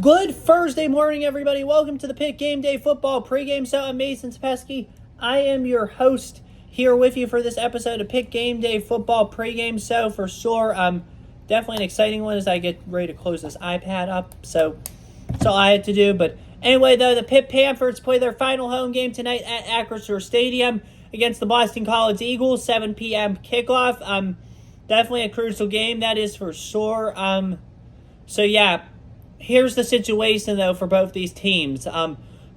Good Thursday morning, everybody. Welcome to the Pitt Game Day Football pregame show. I'm Mason Sapesky. I am your host here with you for this episode of Pitt Game Day Football pregame show for sure. Definitely an exciting one as I get ready to close this iPad up. So that's all I had to do. But anyway, though, the Pitt Panthers play their final home game tonight at Acrisure Stadium against the Boston College Eagles, 7 p.m. kickoff. Definitely a crucial game, that is for sure. So yeah. Here's the situation, though, for both these teams.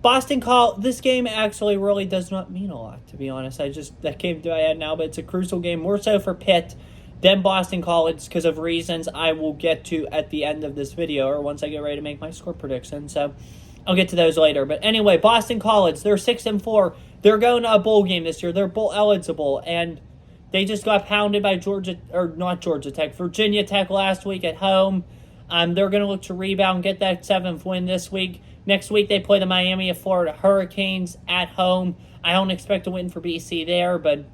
Boston College, this game actually really does not mean a lot, to be honest. That came to my head now, but it's a crucial game, more so for Pitt than Boston College because of reasons I will get to at the end of this video or once I get ready to make my score prediction. So I'll get to those later. But anyway, Boston College, they're 6-4. They're going to a bowl game this year. They're bowl eligible, and they just got pounded by Virginia Tech last week at home. They're going to look to rebound, get that 7th win this week. Next week, they play the Miami of Florida Hurricanes at home. I don't expect a win for BC there, but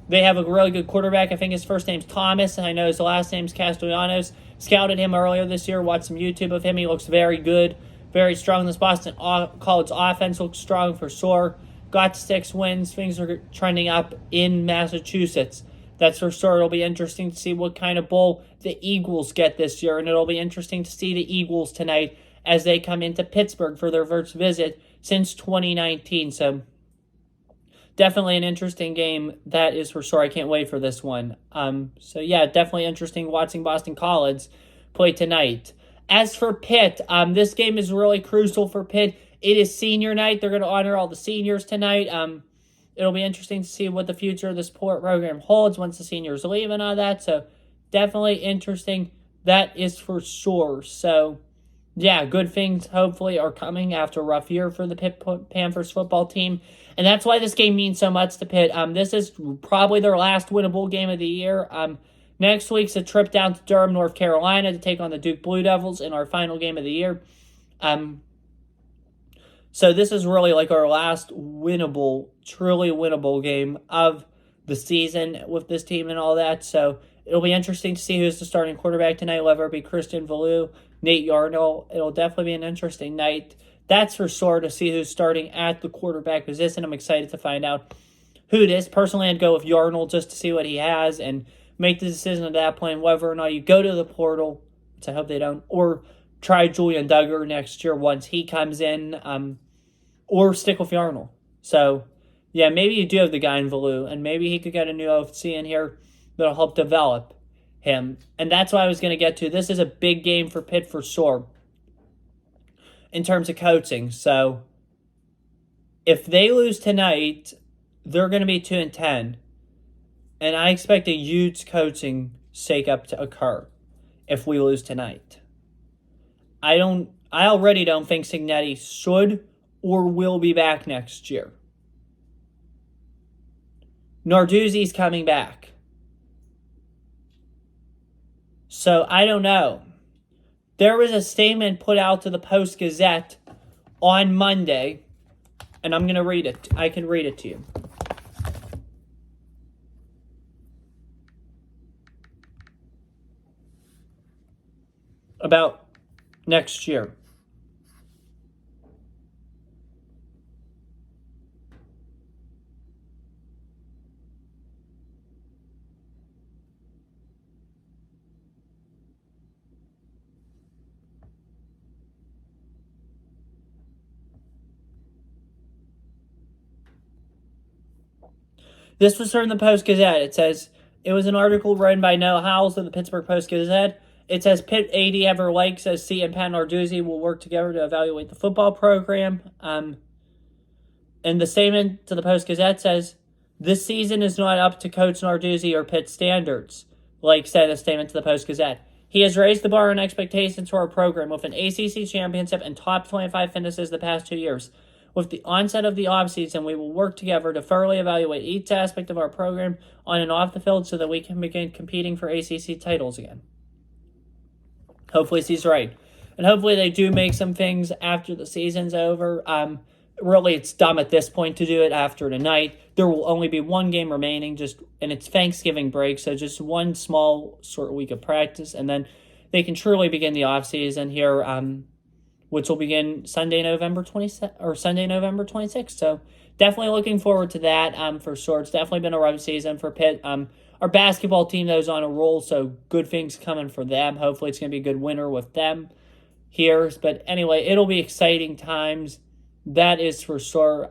they have a really good quarterback. I think his first name's Thomas, and I know his last name's Castellanos. Scouted him earlier this year, watched some YouTube of him. He looks very good, very strong. This Boston College offense looks strong for sure. Got 6 wins. Things are trending up in Massachusetts. That's for sure. It'll be interesting to see what kind of bowl the Eagles get this year, and it'll be interesting to see the Eagles tonight as they come into Pittsburgh for their first visit since 2019. So definitely an interesting game, that is for sure. I can't wait for this one. So yeah, definitely interesting watching Boston College play tonight. As for Pitt, this game is really crucial for Pitt. It is senior night. They're going to honor all the seniors tonight. It'll be interesting to see what the future of the sport program holds once the seniors leave and all that. So definitely interesting. That is for sure. So yeah, good things hopefully are coming after a rough year for the Pitt Panthers football team. And that's why this game means so much to Pitt. This is probably their last winnable game of the year. Next week's a trip down to Durham, North Carolina to take on the Duke Blue Devils in our final game of the year. So this is really like our last winnable, truly winnable game of the season with this team and all that. So it'll be interesting to see who's the starting quarterback tonight, whether it be Christian Valou, Nate Yarnell. It'll definitely be an interesting night. That's for sure, to see who's starting at the quarterback position. I'm excited to find out who it is. Personally, I'd go with Yarnell just to see what he has and make the decision at that point whether or not you go to the portal, which I hope they don't, or try Julian Duggar next year once he comes in, or stick with Yarnell. So, yeah, maybe you do have the guy in Valou, and maybe he could get a new OFC in here that'll help develop him. And that's what I was going to get to. This is a big game for Pitt for sure in terms of coaching. So, if they lose tonight, they're going to be 2-10. And I expect a huge coaching shakeup to occur if we lose tonight. I already don't think Cignetti should or will be back next year. Narduzzi's coming back. So I don't know. There was a statement put out to the Post-Gazette on Monday, and I'm going to read it. I can read it to you. About next year. This was from the Post-Gazette. It says, it was an article written by Noah Howells of the Pittsburgh Post-Gazette. It says, Pitt AD Ever Lake says C and Pat Narduzzi will work together to evaluate the football program. And the statement to the Post-Gazette says, this season is not up to Coach Narduzzi or Pitt standards, Lake said in a statement to the Post-Gazette. He has raised the bar on expectations for our program with an ACC championship and top 25 finishes the past 2 years. With the onset of the offseason, we will work together to thoroughly evaluate each aspect of our program on and off the field so that we can begin competing for ACC titles again. Hopefully he's right. And hopefully they do make some things after the season's over. Really, it's dumb at this point to do it after tonight. There will only be one game remaining, and it's Thanksgiving break, so just one small short week of practice, and then they can truly begin the offseason here which will begin Sunday, November 26th. So definitely looking forward to that for sure. It's definitely been a rough season for Pitt. Our basketball team, though, is on a roll, so good things coming for them. Hopefully it's going to be a good winter with them here. But anyway, it'll be exciting times. That is for sure.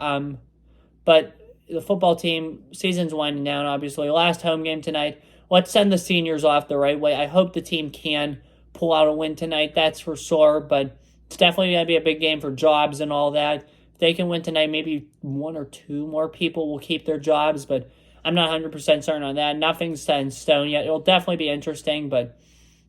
But the football team, season's winding down, obviously. Last home game tonight. Let's send the seniors off the right way. I hope the team can pull out a win tonight, that's for sure. But it's definitely going to be a big game for jobs and all that. If they can win tonight, maybe one or two more people will keep their jobs, but I'm not 100% certain on that. Nothing's set in stone yet. It'll definitely be interesting, but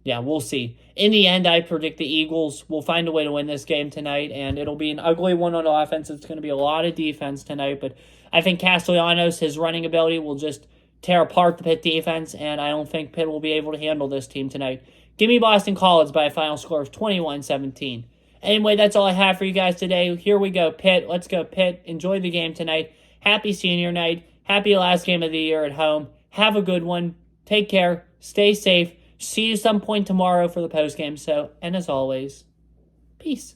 yeah, we'll see. In the end, I predict the Eagles will find a way to win this game tonight, and it'll be an ugly one on offense. It's going to be a lot of defense tonight, but I think Castellanos, his running ability, will just tear apart the Pitt defense, and I don't think Pitt will be able to handle this team tonight. Give me Boston College by a final score of 21-17. Anyway, that's all I have for you guys today. Here we go, Pitt. Let's go, Pitt. Enjoy the game tonight. Happy senior night. Happy last game of the year at home. Have a good one. Take care. Stay safe. See you some point tomorrow for the postgame. And as always, peace.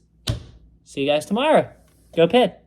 See you guys tomorrow. Go Pitt.